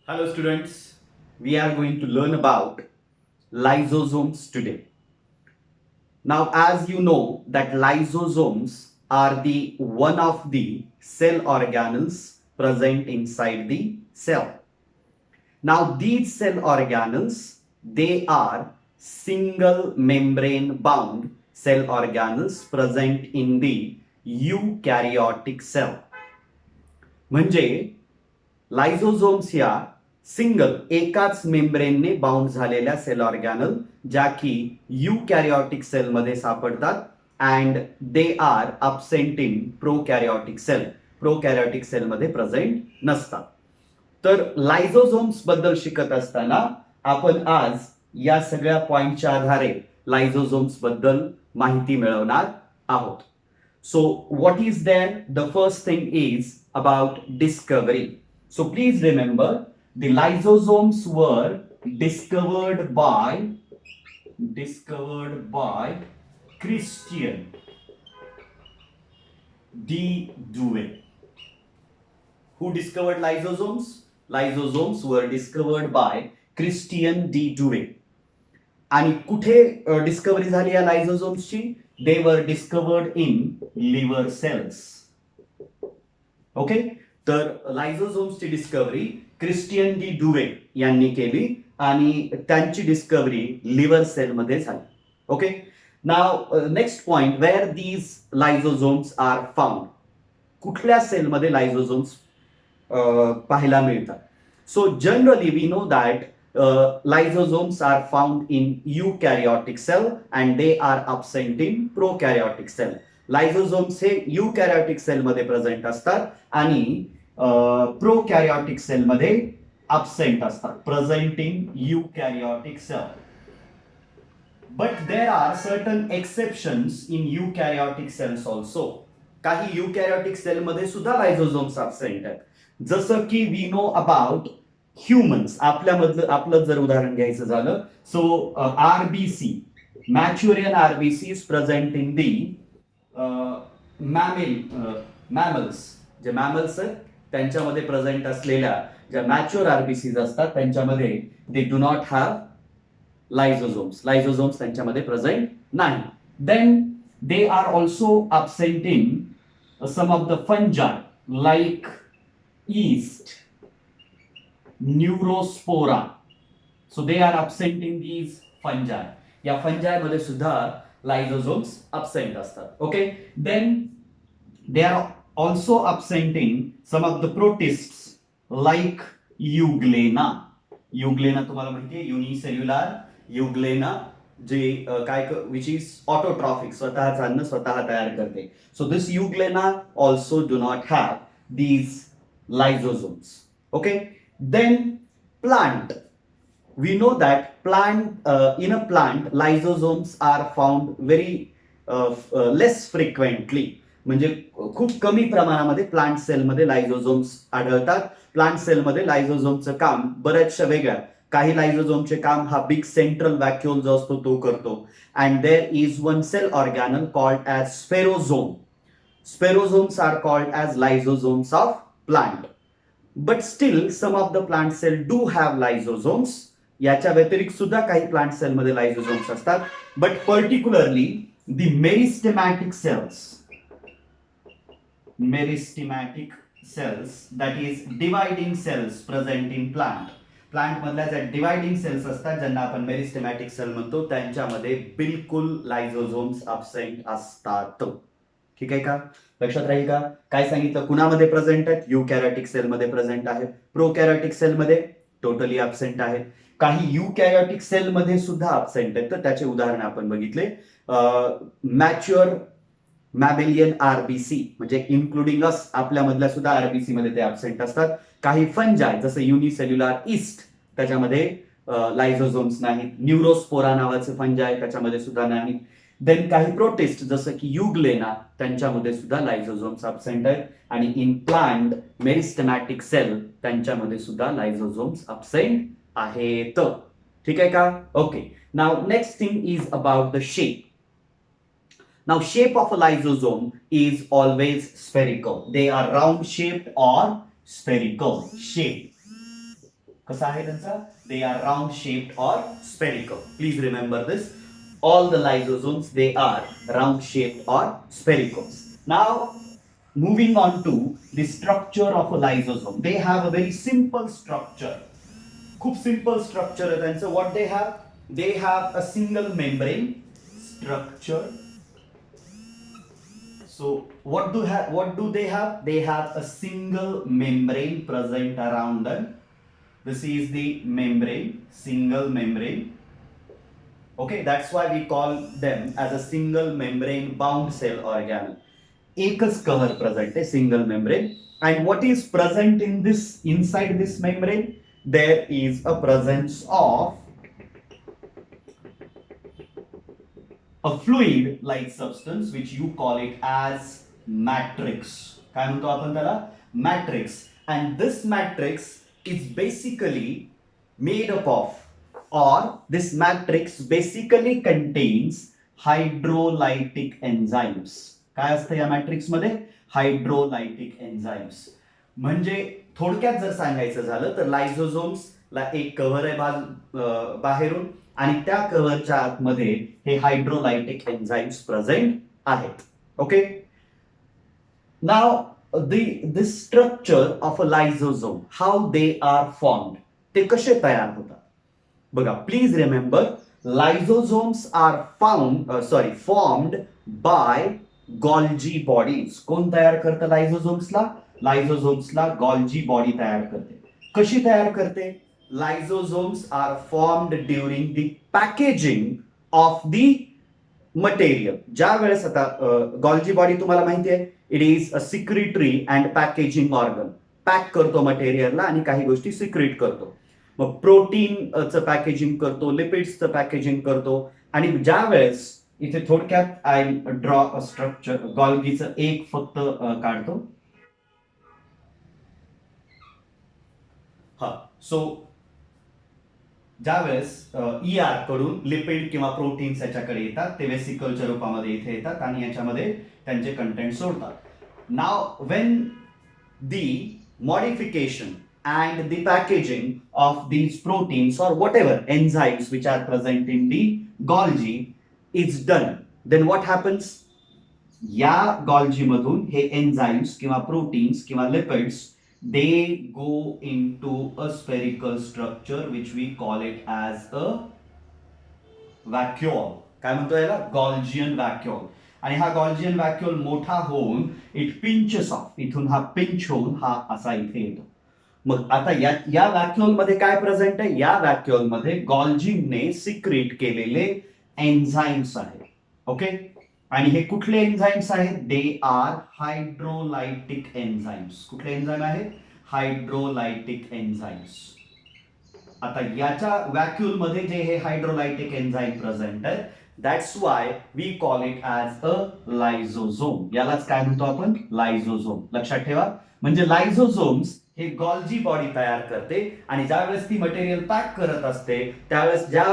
Hello students, we are going to learn about lysosomes today. Now as you know that lysosomes are the one of the cell organelles present inside the cell. Now these cell organelles, they are single membrane bound cell organelles present in the eukaryotic cell. म्हणजे लायझोझोम्स या single एकाच मेम्ब्रेनने bound झालेल्या sale ऑर्गॅनल ज्या की eukaryotic सेलमध्ये सापडतात and they are absent in prokaryotic cell. Prokaryotic सेलमध्ये present नसतात. तर लायझोझोम्स बद्दल शिकत असताना आपण आज या सगळ्या पॉइंटच्या आधारे लायझोझोम्स बद्दल माहिती मिळवणार आहोत. So what is there? The first thing is about discovery. So please remember the lysosomes were discovered by Christian D. Dewey. Who discovered lysosomes? Lysosomes were discovered by Christian D. Dewey. आणि कुठे discovery झाली या लायझोझोम्सची? They were discovered in liver cells. Okay, तर लायझोझोम्सची discovery Christian de Duve यांनी केली आणि त्यांची डिस्कवरी लिव्हर सेलमध्ये झाली. Okay, now next point, where these lysosomes are found. कुठल्या सेलमध्ये लायझोझोम्स पाहायला मिळतात? So generally we know that lysosomes are found in eukaryotic cell and they are absent in prokaryotic cell. Lysosomes हे eukaryotic cell मध्ये present असतात आणि प्रोकॅरियोटिक sale मध्ये absent असतात. Present in eukaryotic cell. But there are certain exceptions in eukaryotic cells also. काही eukaryotic cell मध्ये सुद्धा lysosomes absent आहेत. जसं की we know about ह्युमन्स. आपलं जर उदाहरण घ्यायचं झालं, so RBC, mature RBC is present in the mammals. जे मॅमल्स आहेत त्यांच्यामध्ये प्रेझेंट असलेल्या ज्या मॅच्युअर आरबीसीज असतात त्यांच्यामध्ये they do not have lysosomes. Lysosomes त्यांच्यामध्ये प्रेझेंट नाही. Then they are also absent in some of the fungi like yeast, Neurospora. So they are absent in these fungi. या fungi मध्ये सुद्धा lysosomes absent असतात. Okay, then they are also absent in some of the प्रोटिस्ट्स like Euglena. Euglena तुम्हाला माहिती आहे, unicellular युग्लेना, जे काय which is autotrophic, स्वतःच अन्न स्वतः तयार करते. So this Euglena also do not have these lysosomes. Okay, then plant. We know that in a plant lysosomes are found very less frequently. म्हणजे खूप कमी प्रमाणामध्ये प्लांट सेलमध्ये लायझोझोम्स आढळतात. प्लांट सेलमध्ये लायझोझोमचं काम बऱ्याचशा वेगळ्या. काही लायझोझोमचे काम हा बिग सेंट्रल व्हॅक्युल जो असतो तो करतो. And there is one cell organelle called as spherosome. Spherosomes are called as lysosomes of plant. But still some of the plant cell do have lysosomes. याच्या व्यतिरिक्त सुद्धा काही प्लांट सेलमध्ये लायझोझोम्स असतात. But particularly the meristematic cells that is dividing cells present in plant. Plant मधल्या ज्या dividing cells असतात ज्यांना आपण मेरिस्टेमॅटिक सेल म्हणतो त्यांच्यामध्ये बिलकुल लायझोझोम्स अब्सेंट असतात. ठीक आहे का? लक्षात राहील का? काय सांगितलं? कुणामध्ये प्रेझेंट आहेत? युकॅरियोटिक सेलमध्ये प्रेझेंट आहेत. प्रोकॅरियोटिक सेलमध्ये टोटली अब्सेंट आहेत. काही युकॅरियोटिक सेलमध्ये सुद्धा अब्सेंट आहेत. तर त्याचे उदाहरण आपण बघितले. मॅच्युअर मॅमेलियन आरबीसी म्हणजे इन्क्लुडिंग अस, आपल्यामधल्या सुद्धा आरबीसी मध्ये ते अब्सेंट असतात. काही फंजाय जसं युनिसेल्युलर ईस्ट त्याच्यामध्ये लायझोझोम्स नाहीत. न्यूरोस्पोरा नावाचे फंजाय त्याच्यामध्ये सुद्धा नाहीत. देन काही प्रोटिस्ट जसं की युग्लेना त्यांच्यामध्ये सुद्धा लायझोझोम्स अब्सेंट आहेत. आणि इन प्लांट मेरिस्टेमॅटिक सेल त्यांच्यामध्ये सुद्धा लायझोझोम्स अब्सेंट आहेत. ठीक आहे का? Okay, now next thing is about the shape. Now shape of a lysosome is always spherical. They are round shaped or spherical shape. कसा आहे त्यांचा? They are round shaped or spherical. Please remember this. All the lysosomes, they are round shaped or spherical. Now, moving on to the structure of a lysosome. They have a very simple structure. खूप simple structure आहे त्यांचं. What they have? They have a single membrane structure. So what do they have? They have a single membrane present around them. This is the membrane, single membrane. Okay, that's why we call them as a single membrane bound cell organelle. एकच cover present, a single membrane. And what is present in this, inside this membrane? There is a presence of a fluid like substance which you call it as matrix. काय म्हणतो आपण त्याला? Matrix. And this matrix is basically made up of, or this matrix basically contains hydrolytic enzymes. काय असतं या matrix मध्ये? हायड्रोलायटिक enzymes. म्हणजे थोडक्यात जर सांगायचं झालं तर लायझोझोम्स ला एक कव्हर आहे बाहेरून आणि त्या कव्हरच्या आतमध्ये हे हायड्रोलायटिक एन्झाइम्स प्रेझेंट आहेत. Okay, now the structure of a lysosome, how they are formed, ते कसे तयार होतात बघा. Please remember, lysosomes are formed by Golgi bodies. कोण तयार करतं लायझोझोम्सला? लायझोझोम्सला गॉल्जी बॉडी तयार करते. कशी तयार करते? Lysosomes are formed during the packaging of the material. ज्या वेळेस आता गॉल्जी बॉडी तुम्हाला माहिती आहे, it is a secretory and packaging organ. Pack करतो मटेरियलला आणि काही गोष्टी सिक्रिट करतो. मग प्रोटीनचं पॅकेजिंग करतो, लिपिड्सचं पॅकेजिंग करतो. आणि ज्या वेळेस इथे थोडक्यात आय ड्रॉ अ स्ट्रक्चर, गॉल्गीचं एक फक्त काढतो. हा, सो ज्या वेळेस ER कडून लिपिड किंवा प्रोटीन्स याच्याकडे येतात ते वेसिकलच्या रूपामध्ये इथे येतात आणि याच्यामध्ये त्यांचे कंटेंट सोडतात. Now when the modification and the packaging of these proteins or whatever enzymes which are present in the Golgi is done, then what happens? या Golgi मधून हे enzymes किंवा proteins किंवा lipids, they go into a spherical structure which we call it as a vacuole. काय म्हणतो याला? Golgian vacuole. आणि हा Golgian vacuole मोठा होऊन it pinches off, इथून हा पिंच होऊन हा असा इथे येतो. मग आता या व्हॅक्युअल मध्ये काय प्रेझेंट आहे? या व्हॅक्युअल मध्ये गॉल्जीने सिक्रेट केलेले एन्झाइम्स आहेत. ओके, आणि हे कुठले एन्झाइम्स आहेत? They are hydrolytic enzymes. कुठले एन्झाइम आहेत? Hydrolytic enzymes. आता याच्या व्हॅक्युअल मध्ये जे हे हायड्रोलायटिक एन्झाइम प्रेझेंट आहे, that's why we call it as a lysosome. यालाच काय म्हणतो आपण? लायझोझोम. लक्षात ठेवा. म्हणजे लायझोझोम्स हे गॉल्जी बॉडी तयार करते आणि ज्यावेळेस ती मटेरियल पॅक करत असते त्यावेळेस ज्या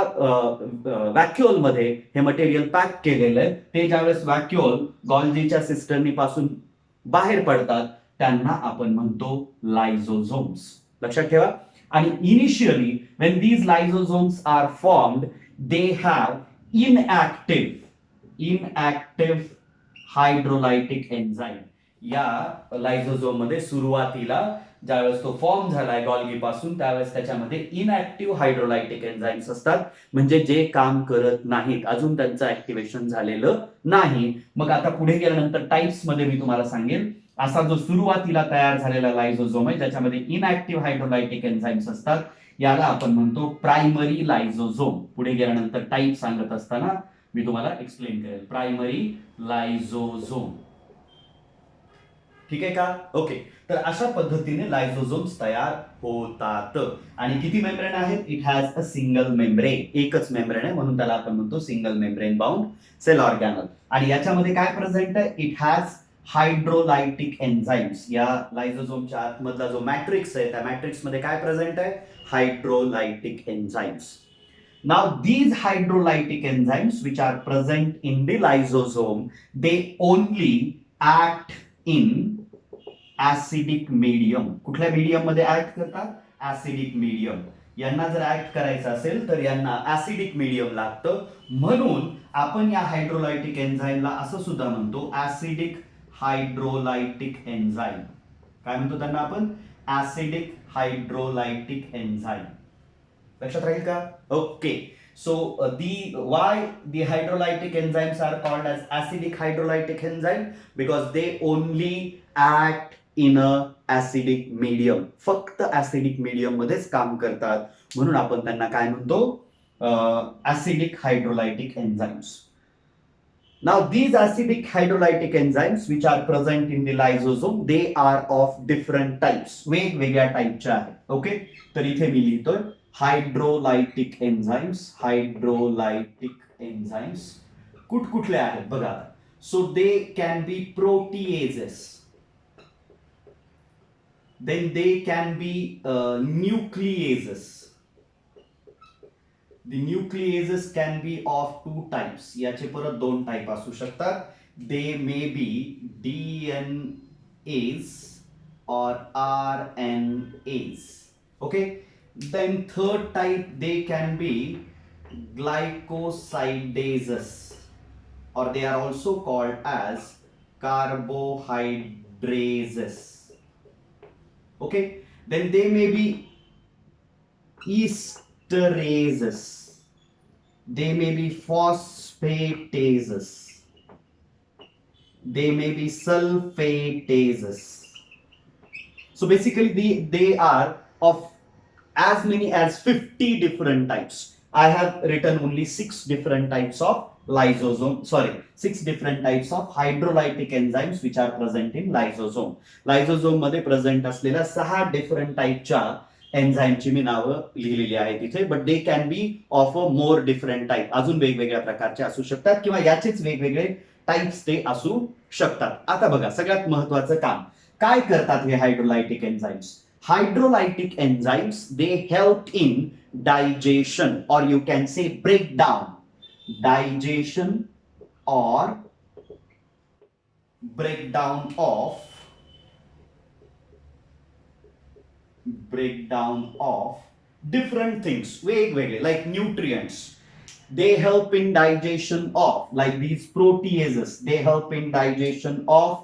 व्हॅक्युअल मध्ये हे मटेरियल पॅक केलेलं आहे ते ज्यावेळेस व्हॅक्युअल गॉल्जीच्या सिस्टर्नी पासून बाहेर पडतात त्यांना आपण म्हणतो लायझोझोम्स. लक्षात ठेवा. आणि initially when these lysosomes are formed they have inactive hydrolytic enzyme. या लायझोझोम मध्ये सुरुवातीला ज्यावेळेस तो फॉर्म झालाय गॉल्गी पासून त्यावेळेस त्याच्यामध्ये इनऍक्टिव्ह हायड्रोलायटिक एन्झाइम्स असतात, म्हणजे जे काम करत नाहीत, अजून त्यांचं ऍक्टिव्हेशन झालेलं नाही. मग आता पुढे गेल्यानंतर टाइप्स मध्ये मी तुम्हाला सांगेन. असा जो सुरुवातीला तयार झालेला लायझोझोम आहे ज्याच्यामध्ये इनऍक्टिव्ह हायड्रोलायटिक एन्झाइम्स असतात याला आपण म्हणतो प्रायमरी लायझोझोम. पुढे गेल्यानंतर टाइप सांगत असताना मी तुम्हाला एक्सप्लेन करेल. प्रायमरी लायझोझोम. ठीक आहे का? ओके, तर अशा पद्धतीने लायझोझोम्स तयार होतात. आणि किती मेम्ब्रेन आहेत? It has a single membrane. एकच मेम्ब्रेन आहे म्हणून त्याला आपण म्हणतो single membrane bound cell organelle. आणि याच्यामध्ये काय प्रेझेंट आहे? It has hydrolytic enzymes. या लायझोझोमच्या आतमधला जो मॅट्रिक्स आहे त्या मॅट्रिक्स मध्ये काय प्रेझेंट आहे? हायड्रोलायटिक enzymes. Now these hydrolytic enzymes which are present in the lysosome, they only act in acidic medium. कुठल्या मीडियम मध्ये ऍक्ट करतात? Acidic medium. यांना जर ऍक्ट करायचं असेल तर यांना ऍसिडिक मीडियम लागतं. म्हणून आपण या हायड्रोलायटिक एन्झाईमला असं सुद्धा म्हणतो ऍसिडिक हायड्रोलायटिक एन्झाईम. काय म्हणतो त्यांना आपण? Acidic hydrolytic enzyme. लक्षात राहील का? Okay. So why the hydrolytic enzymes are called as acidic hydrolytic enzyme? Because they only act in a acidic medium. फक्त acidic medium मध्येच काम करतात, म्हणून आपण त्यांना काय म्हणतो? Acidic hydrolytic enzymes. Now these acidic hydrolytic enzymes which are present in the lysosome, they are of different types. वेगवेगळ्या टाईपच्या आहेत. ओके, तर इथे मी लिहितोय हायड्रोलायटिक एन्झाईम्स. हायड्रोलायटिक एन्झाईम्स कुठले आहेत बघा. So they can be proteases, then they can be nucleases. The nucleases can be of two types. याचे परत दोन टाइप असू शकतात. They may be DNAs or RNAs. Okay. Then third type, they can be glycosidases, or they are also called as carbohydrases. Okay. Then they may be esterases, they may be phosphatases, they may be sulfatases. So basically they are of as many as 50 different types. I have written only 6 different types of 6 different types of hydrolytic enzymes which are present in lysosome. Lysosome मध्ये present असलेल्या 6 different टाईपच्या एन्झाईमची मी नावं लिहिलेली आहेत इथे. But they can B of a more different type. अजून वेगवेगळ्या प्रकारचे असू शकतात किंवा याचेच वेगवेगळे टाईप्स ते असू शकतात. आता बघा, सगळ्यात महत्वाचं काम काय करतात हे हायड्रोलायटिक enzymes? Hydrolytic enzymes, they help in digestion, or you can say breakdown. Digestion or breakdown of different things, वेगवेगळे, like nutrients. They help in digestion of, like these proteases, they help in digestion of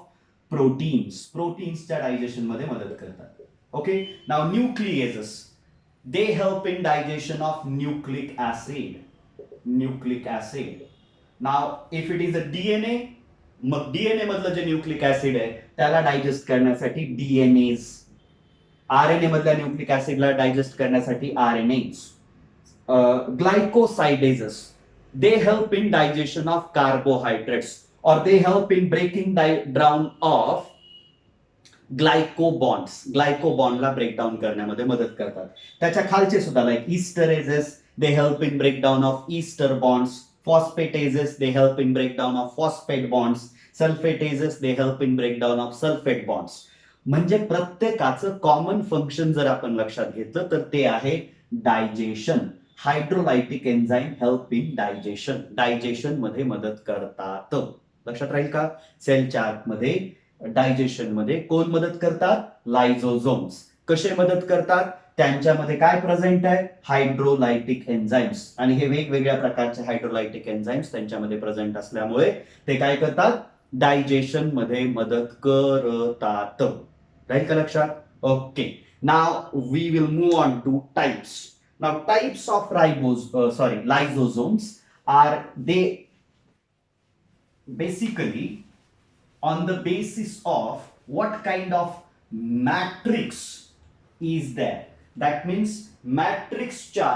proteins. Proteinsच्या digestion मध्ये मदत करतात. Okay, now nucleases, they help in digestion of nucleic acid. Now if it is a DNA, मग DNA मधलं जे nucleic acid आहे त्याला digest करण्यासाठी DNAs, RNA मधल्या न्यूक्लिक ऍसिडला डायजेस्ट करण्यासाठी RNAs. Glycosidases, they help in digestion of carbohydrates, or they help in breaking down of glycobonds. ग्लायकोबॉन्डला breakdown करण्यामध्ये मदत करतात. त्याच्या खालचे सुद्धा like esterases, they help in breakdown of ester bonds. Phosphatases, they help in breakdown of phosphate bonds. Sulphatases, they help in breakdown of sulphate bonds. म्हणजे प्रत्येकाचं common function जर आपण लक्षात घेतलं तर ते आहे digestion. Hydrolytic enzyme help in digestion. Digestion मध्ये मदत करतात. लक्षात राहील का? सेलच्या आतमध्ये डायजेशन मध्ये कोण मदत करतात? लायझोझोम्स. कसे मदत करतात? त्यांच्यामध्ये काय प्रेझेंट आहे? हायड्रोलायटिक एन्झाईम्स. आणि हे वेगवेगळ्या प्रकारचे हायड्रोलायटिक एन्झाईम्स त्यांच्यामध्ये प्रेझेंट असल्यामुळे ते काय करतात? डायजेशन मध्ये मदत करतात. राहील का लक्षात? Okay. Now we will move on to types. Now types of lysosomes are they basically on the basis of what kind of matrix is there. That means मॅट्रिक्सच्या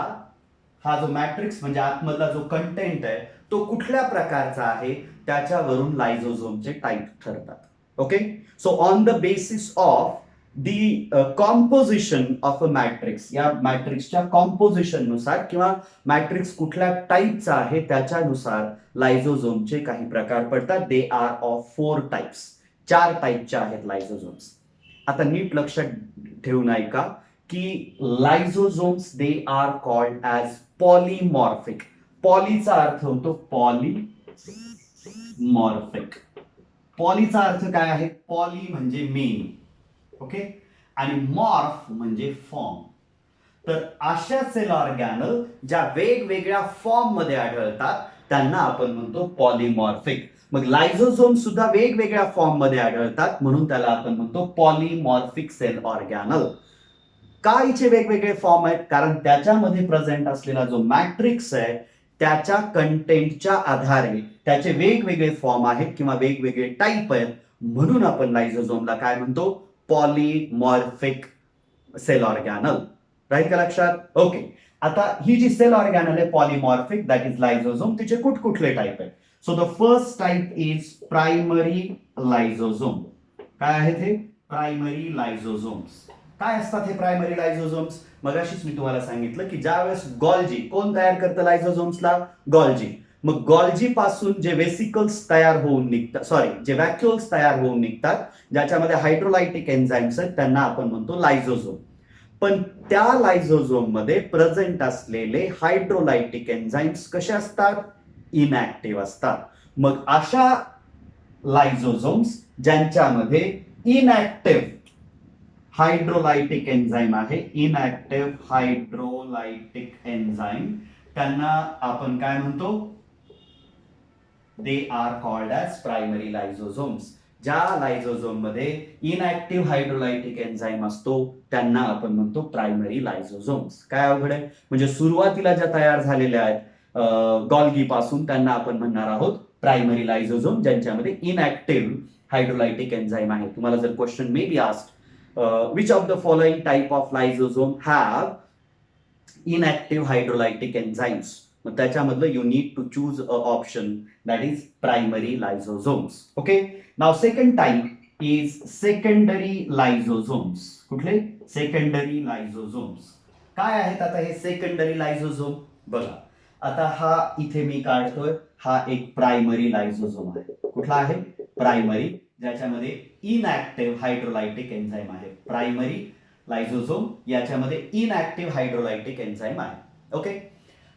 हा जो मॅट्रिक्स म्हणजे आतमधला जो कंटेंट आहे तो कुठल्या प्रकारचा आहे त्याच्यावरून लायझोझोमचे टाईप ठरतात. Okay. So on the basis of the composition of a matrix, या मॅट्रिक्सच्या कॉम्पोजिशन नुसार किंवा मॅट्रिक्स कुठल्या टाईपचा आहे त्याच्यानुसार लायझोझोमचे काही प्रकार पडतात. They are of 4 types. 4 टाईपच्या आहेत लायझोझोम्स. आता नीट लक्षात ठेवून ऐका की lysosomes they are called as polymorphic. पॉलीचा अर्थ होतो पॉलीमॉर्फिक. पॉलीचा अर्थ काय आहे? पॉली म्हणजे मेनी. ओके. आणि मॉर्फ म्हणजे फॉर्म. तर अशा सेल ऑर्गॅनल ज्या वेगवेगळ्या फॉर्म मध्ये आढळतात त्यांना आपण म्हणतो पॉलिमॉर्फिक. मग लायझोझोम सुद्धा वेगवेगळ्या फॉर्म मध्ये आढळतात म्हणून त्याला आपण म्हणतो पॉलिमॉर्फिक सेल ऑर्गॅनल. का इथे वेगवेगळे फॉर्म आहेत? कारण त्याच्यामध्ये प्रेझेंट असलेला जो मॅट्रिक्स आहे त्याच्या कंटेंटच्या आधारे त्याचे वेगवेगळे फॉर्म आहेत किंवा वेगवेगळे टाईप आहेत म्हणून आपण लायझोझोमला काय म्हणतो? Polymorphic sale ऑर्गॅनल. राईट का लक्षात? ओके. आता ही जी सेल ऑर्गॅनल आहे पॉलिमॉर्फिक दॅट इज लायझोझोम, तिचे कुठकुठले टाईप आहेत? So the first type is primary lysosome. काय आहे ते? Primary lysosomes. काय असतात हे प्रायमरी लायझोझोम्स? मगाशीच मी तुम्हाला सांगितलं की ज्यावेळेस गॉल्जी, कोण तयार करतं लायझोझोम्सला? गॉल्जी. मग गॉल्जी पासून जे वेसिकल्स तयार होऊन निघतात, सॉरी जे व्हॅक्युल्स तयार होऊन निघतात ज्याच्यामध्ये हायड्रोलायटिक एन्झाईम्स आहेत त्यांना आपण म्हणतो लायझोझोम. पण त्या लायझोझोम मध्ये प्रेझेंट असलेले हायड्रोलायटिक एन्झाईम्स कसे असतात? इनॅक्टिव्ह असतात. मग अशा लायझोझोम्स ज्यांच्यामध्ये इनॅक्टिव्ह हायड्रोलायटिक एन्झाईम आहे, इनॅक्टिव्ह हायड्रोलायटिक एन्झाईम, त्यांना आपण काय म्हणतो? They are called as primary lysosomes. ज्या लायझोझोम मध्ये इनॅक्टिव्ह हायड्रोलायटिक एन्झाईम असतो त्यांना आपण म्हणतो प्रायमरी लायझोझोम्स. काय अवघड आहे? म्हणजे सुरुवातीला ज्या तयार झालेल्या आहेत गॉल्गी पासून त्यांना आपण म्हणणार आहोत प्रायमरी लायझोझोम ज्यांच्यामध्ये इनॅक्टिव्ह हायड्रोलायटिक एन्झाईम आहे. तुम्हाला जर question may be asked which of the following type of lysosome have inactive hydrolytic enzymes? मग त्याच्यामधलं you need to choose a option that is primary lysosomes. Okay. Now second type is secondary lysosomes. कुठले? Secondary lysosomes. काय आहेत आता हे secondary लायझोझोम? बघा आता हा इथे मी काढतोय, हा एक प्रायमरी लायझोझोम आहे. कुठला आहे? प्रायमरी, ज्याच्यामध्ये इनॅक्टिव्ह हायड्रोलायटिक एन्झाईम आहे. प्रायमरी लायझोझोम याच्यामध्ये इनॅक्टिव्ह हायड्रोलायटिक एन्झाईम आहे. ओके.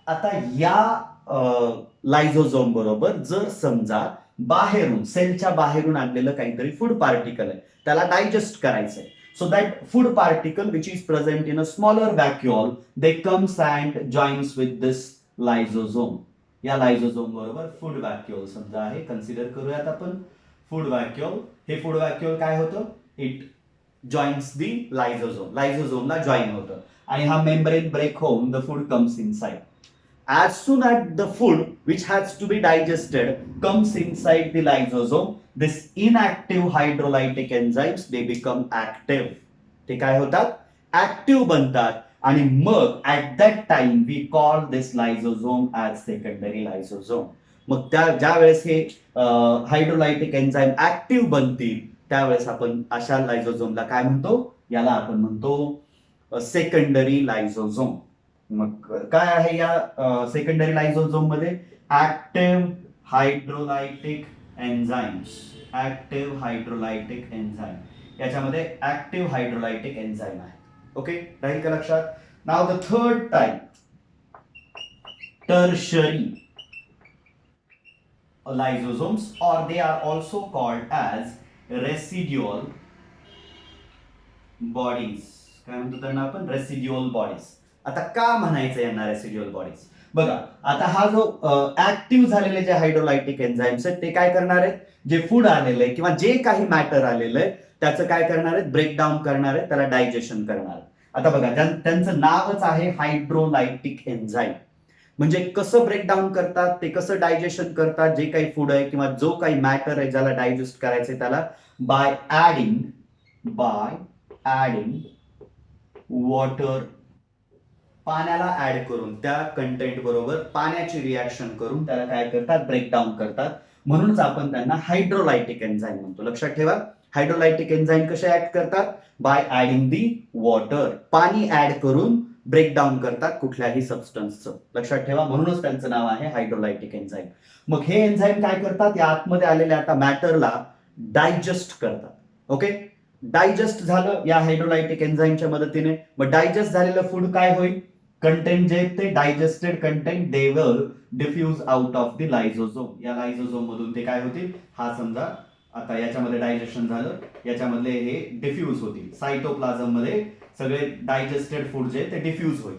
आता या लायझोझोम बरोबर जर समजा बाहेरून, सेलच्या बाहेरून आणलेलं काहीतरी फूड पार्टिकल आहे, त्याला डायजेस्ट करायचंय. So that food particle which is present in a smaller vacuole they comes and joins with this lysosome. या लायझोझोम बरोबर फूड व्हॅक्युअल समजा आहे, कन्सिडर करूयात आपण फूड व्हॅक्युअल. हे फूड व्हॅक्युअल काय होतं? इट जॉईन्स दी लायझोझोम, लायझोझोमला जॉईन होतं आणि हा मेम्ब्रेन ब्रेक होऊन the food comes inside. As soon as the food which has to be digested comes inside the lysosome, this inactive hydrolytic enzymes they become active. ते काय होतात? Active बनतात आणि मग at that time we call this lysosome as secondary lysosome. मग त्या ज्या वेळेस हे हायड्रोलायटिक एन्झाईम ऍक्टिव्ह बनतील त्यावेळेस आपण अशा लायझोझोमला काय म्हणतो? याला आपण म्हणतो सेकंडरी लायझोझोम. मग काय आहे या सेकंडरी लायझोझोम मध्ये? Active hydrolytic enzymes. Active hydrolytic enzyme, याच्यामध्ये ऍक्टिव्ह हायड्रोलायटिक एन्झाईम आहे. ओके, राहील का लक्षात? Now the third type, tertiary lysosomes, or they are also called as residual bodies. काय म्हणतो त्यांना आपण? Residual bodies. आता का म्हणायचं यांना रेसिड्युअल बॉडीज? बघा आता हा जो ऍक्टिव्ह झालेले जे हायड्रोलायटिक एन्झाईम्स आहेत ते काय करणार आहेत? जे फूड आलेलं आहे किंवा जे काही मॅटर आलेलं आहे त्याचं काय करणार आहेत? ब्रेकडाऊन करणार आहेत, त्याला डायजेशन करणार आहेत. आता बघा त्यांचं नावच आहे हायड्रोलायटिक एन्झाईम. म्हणजे कसं ब्रेकडाऊन करतात, ते कसं डायजेशन करतात, जे काही फूड आहे किंवा जो काही मॅटर आहे ज्याला डायजेस्ट करायचंय त्याला बाय ऍडिंग वॉटर, पाण्याला ऍड करून त्या कंटेंट बरोबर पाण्याची रिॲक्शन करून त्याला काय करतात? ब्रेकडाऊन करतात. म्हणूनच आपण त्यांना हायड्रोलायटिक एन्झाईम म्हणतो. लक्षात ठेवा, हायड्रोलायटिक एन्झाईम कसे ऍक्ट करतात? बाय ऍडिंग दी वॉटर, पाणी ऍड करून ब्रेकडाऊन करतात कुठल्याही सबस्टन्सचं. लक्षात ठेवा, म्हणूनच त्यांचं नाव आहे हायड्रोलायटिक एन्झाईम. मग हे एन्झाईम काय करतात? या आतमध्ये आलेल्या आता मॅटरला डायजेस्ट करतात. ओके, डायजेस्ट झालं या हायड्रोलायटिक एन्झाईमच्या मदतीने. मग डायजेस्ट झालेलं फूड काय होईल? कंटेंट जे ते digested content they will diffuse out of the lysosome. या लायझोझोम मधून ते काय होतील? हा समजा आता याच्यामध्ये डायजेशन झालं, याच्यामधले हे डिफ्यूज होतील सायटोप्लाझम मध्ये. सगळे डायजेस्टेड फूड जे ते डिफ्यूज होईल.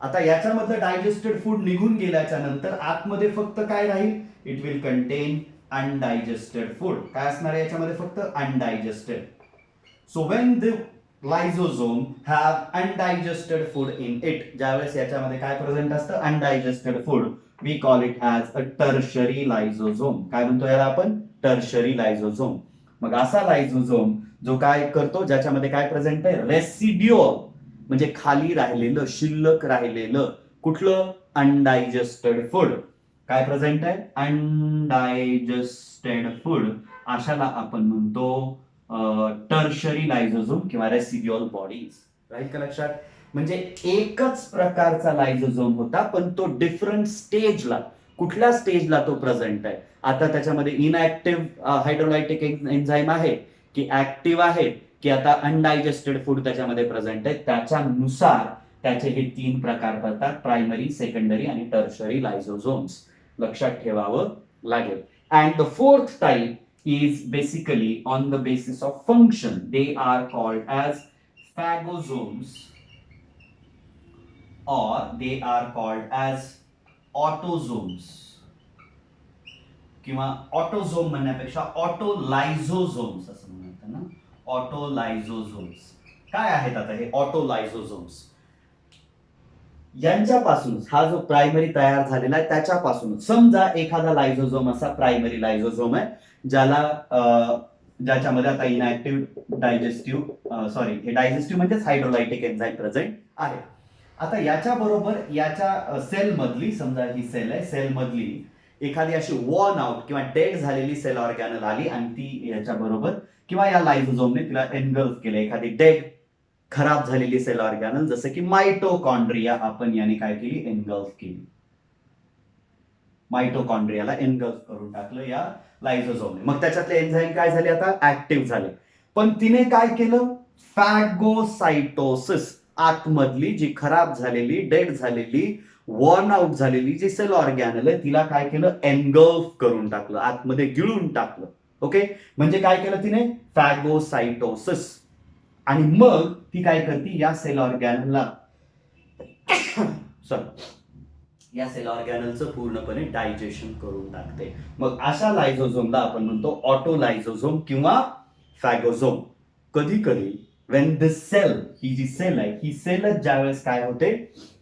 आता याच्यामधलं डायजेस्टेड फूड निघून गेल्याच्या नंतर आतमध्ये फक्त काय राहील? It will contain undigested food. काय असणार आहे याच्यामध्ये? फक्त undigested. So when the lysosome have undigested food in it, ज्यावेळेस याच्यामध्ये काय प्रेझेंट असतं? Undigested food. We call it as a tertiary lysosome. काय म्हणतो याला आपण? Tertiary lysosome. मग असा लायझोझोम जो काय करतो, ज्याच्यामध्ये काय प्रेझेंट आहे? रेसिड्युअल, म्हणजे खाली राहिलेलं, शिल्लक राहिलेलं कुठलं? Undigested food. काय प्रेझेंट आहे? Undigested food. अशाला आपण म्हणतो टर्शरी लायझोझोम किंवा रेसिड्युअल बॉडीज. राईट का लक्षात? म्हणजे एकच प्रकारचा लायझोझोम होता, पण तो डिफरंट स्टेजला, कुठल्या स्टेजला तो प्रेझेंट आहे? आता त्याच्यामध्ये इनऍक्टिव्ह हायड्रोलायटिक एन्झाईम आहे की ऍक्टिव्ह आहे की आता अनडायजेस्टेड फूड त्याच्यामध्ये प्रेझेंट आहे, त्याच्यानुसार त्याचे हे 3 प्रकार पडतात: प्रायमरी, सेकंडरी आणि टर्शरी लायझोझोम्स. लक्षात ठेवावं लागेल. And the fourth type is basically on the basis of function. They are called as phagosomes, or they are called as autosomes. किंवा ऑटोझोम म्हणण्यापेक्षा ऑटोलायझोझोम्स असं म्हणतात ना. ऑटोलायझोझोम्स काय आहेत आता हे ऑटोलायझोझोम्स? यांच्यापासूनच हा जो प्रायमरी तयार झालेला आहे त्याच्यापासूनच, समजा एखादा लायझोझोम असा प्रायमरी लायझोझोम आहे ज्याच्यामध्ये आता इनऍक्टिव्ह हे डायजेस्टिव्ह म्हणजेच हायड्रोलायटिक एन्झाईम प्रेझेंट आहे. आता याच्या बरोबर याच्या सेल मधली, समजा ही सेल आहे, सेल मधली एखादी अशी वॉर्न आउट किंवा डेड झालेली सेल ऑर्गॅनल आली आणि ती याच्या बरोबर किंवा या लायझोझोमने तिला एनगल्फ केलं. एखादी डेड खराब झालेली सेल ऑर्गॅनल जसं की मायटोकॉन्ड्रिया आपण याने काय केली? एनगल्फ केली. मायटोकॉन्ड्रियाला एनगल्फ करून टाकलं या लायझोझोमने. मग त्याच्यातले एन्झाईम काय झाले? आता ऍक्टिव्ह झाले. पण तिने काय केलं? फॅगोसाइटोसिस, आतमधली जी खराब झालेली, डेड झालेली, वॉर्न आउट झालेली जी सेल ऑर्गॅनल आहे तिला काय केलं? एनगल्फ करून टाकलं, आतमध्ये गिळून टाकलं. ओके, म्हणजे काय केलं तिने? फॅगोसाइटोसिस. आणि मग ती काय करते? या सेल ऑर्गॅनलला या सेल ऑर्गॅनलचं पूर्णपणे डायजेशन करून टाकते. मग अशा लायझोझोमला आपण म्हणतो ऑटोलायझोझोम किंवा फॅगोझोम. कधी कधी वेन द सेल, ही जी सेल आहे ही सेलच ज्यावेळेस काय होते?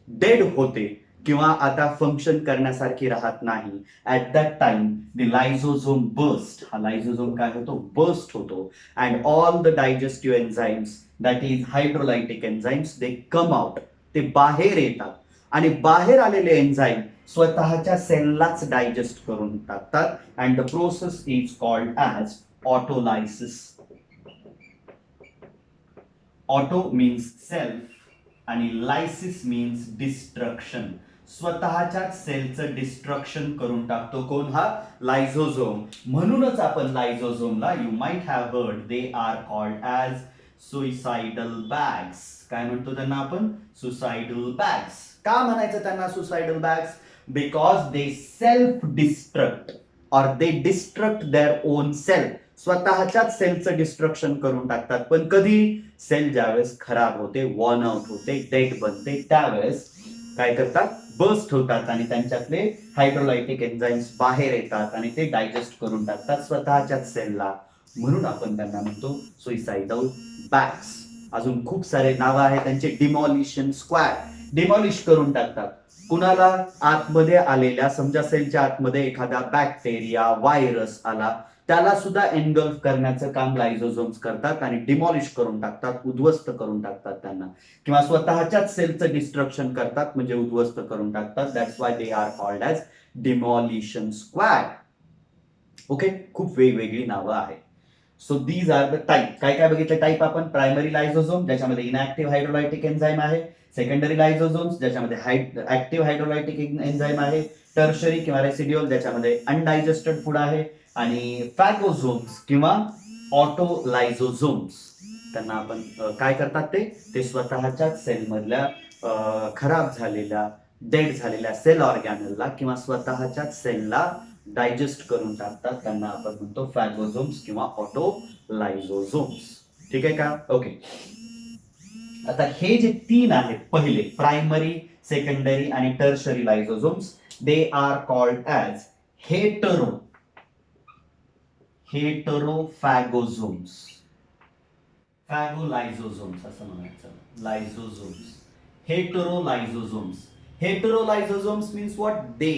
डेड होते किंवा आता फंक्शन करण्यासारखी राहत नाही, at that time the lysosome burst. हा लायझोझोम काय होतो? बर्स्ट होतो. And all the digestive enzymes, that is hydrolytic enzymes, they come out. ते बाहेर येतात आणि बाहेर आलेले एन्झाईम स्वतःच्या सेललाच डायजेस्ट करून टाकतात. And the process is called as autolysis. Auto means self आणि लायसिस मीन्स डिस्ट्रक्शन. स्वतःच्याच सेलचं डिस्ट्रक्शन करून टाकतो. कोण? हा लायझोझोम. म्हणूनच आपण लायझोझोमला, you might have heard, they are called as suicidal bags. काय म्हणतो त्यांना आपण? Suicidal bags. का म्हणायचं त्यांना suicidal bags? Because they self destruct or they destruct their own cell. स्वतःच्याच सेलचं डिस्ट्रक्शन करून टाकतात. पण कधी? सेल ज्यावेळेस खराब होते, वॉर्न आउट होते, डेड बनते, त्यावेळेस काय करतात? बर्स्ट होतात आणि त्यांच्यातले हायड्रोलायटिक एन्झाईम्स बाहेर येतात आणि ते डायजेस्ट करून टाकतात स्वतःच्याच सेलला. म्हणून आपण त्यांना म्हणतो सुइसाइडल बॅग्स. अजून खूप सारे नावं आहेत त्यांचे. डिमॉलिशन स्क्वॅड, डिमॉलिश करून टाकतात. कुणाला? आतमध्ये आलेल्या, समजा सेलच्या आतमध्ये एखादा बॅक्टेरिया, व्हायरस आला, त्याला सुद्धा एनगल्फ करण्याचं काम लायझोझोम्स करतात आणि डिमॉलिश करून टाकतात, उद्ध्वस्त करून टाकतात त्यांना. किंवा स्वतःच्याच सेलचं डिस्ट्रक्शन करतात, म्हणजे उद्ध्वस्त करून टाकतात. That's why they are called as demolition squad. Okay, खूप वेगवेगळी नावं आहेत. So these are the type. काय काय बघितले टाईप आपण? प्रायमरी लायझोझोम ज्याच्यामध्ये इनऍक्टिव्ह हायड्रोलायटिक एन्झाईम आहे. सेकंडरी लायझोझोम्स ज्याच्यामध्ये ऍक्टिव्ह हायड्रोलायटिक एन्झाईम आहे. टर्शरी किंवा रेसिड्युअल ज्याच्यामध्ये अनडायजेस्टेड फूड आहे. आणि फॅगोझोम्स किंवा ऑटोलायझोझोम्स, त्यांना आपण काय करतात? ते स्वतःच्याच सेलमधल्या खराब झालेल्या, डेड झालेल्या सेल ऑर्गॅनलला किंवा स्वतःच्याच सेलला डायजेस्ट करून टाकतात. त्यांना आपण म्हणतो फॅगोझोम्स किंवा ऑटोलायझोझोम्स. ठीक आहे का? ओके. आता हे जे तीन आहेत पहिले प्रायमरी, सेकंडरी आणि tertiary lysosomes, they are called as heterophagosomes. Phagolysosomes असं म्हणायचं. Lysosomes, heterolysosomes. Heterolysosomes means what? They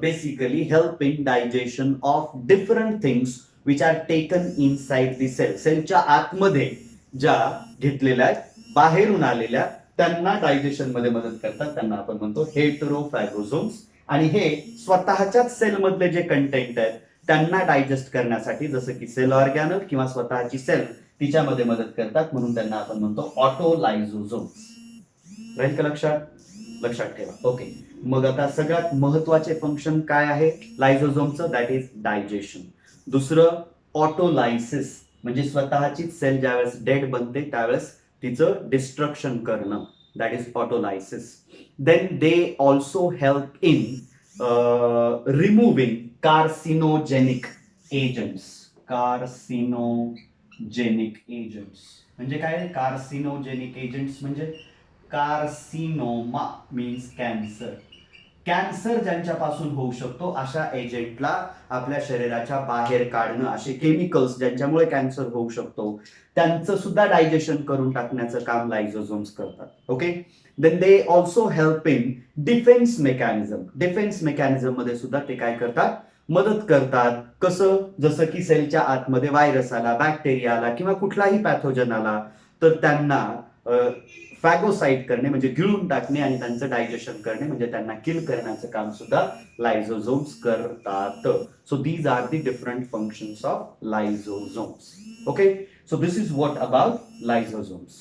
basically help in digestion of different things which are taken inside the cell. सेलच्या आतमध्ये ज्या घेतलेल्या आहेत, बाहेरून आलेल्या, त्यांना डायजेशन मध्ये मदत करतात, त्यांना आपण म्हणतो हेटरोफॅगोझोम्स. आणि हे स्वतःच्याच सेल मधले जे कंटेंट आहेत त्यांना डायजेस्ट करण्यासाठी, जसं की सेल ऑर्गॅनल किंवा स्वतःची सेल तिच्यामध्ये मदत करतात, म्हणून त्यांना आपण म्हणतो ऑटोलायझोझोम्स. राहील का लक्षात? लक्षात ठेवा. ओके, मग आता सगळ्यात महत्वाचे फंक्शन काय आहे लायझोझोमचं? That is digestion. दुसरं ऑटोलायसिस, म्हणजे स्वतःची सेल ज्यावेळेस डेड बनते त्यावेळेस तिचं डिस्ट्रक्शन करणं, that is autolysis. Then they also help in removing carcinogenic agents. Carcinogenic agents म्हणजे काय? कार्सिनोजेनिक एजंट्स म्हणजे कार्सिनोमा मीन्स कॅन्सर. कॅन्सर ज्यांच्यापासून होऊ शकतो अशा एजंटला आपल्या शरीराच्या बाहेर काढणं, असे केमिकल्स ज्यांच्यामुळे कॅन्सर होऊ शकतो त्यांचं सुद्धा डायजेशन करून टाकण्याचं काम लायझोझोम्स करतात. Okay, then they also help in defence mechanism. Defence mechanism मध्ये सुद्धा ते काय करतात? मदत करतात. कसं? जसं की सेलच्या आतमध्ये व्हायरस आला, बॅक्टेरिया आला किंवा कुठलाही पॅथोजन आला तर त्यांना फॅगोसाइट करणे म्हणजे गिळून टाकणे आणि त्यांचं डायजेशन करणे म्हणजे त्यांना किल करण्याचं काम सुद्धा लायझोझोम्स करतात. So these are the different functions of lysosomes. Okay, so this is what about लायझोझोम्स.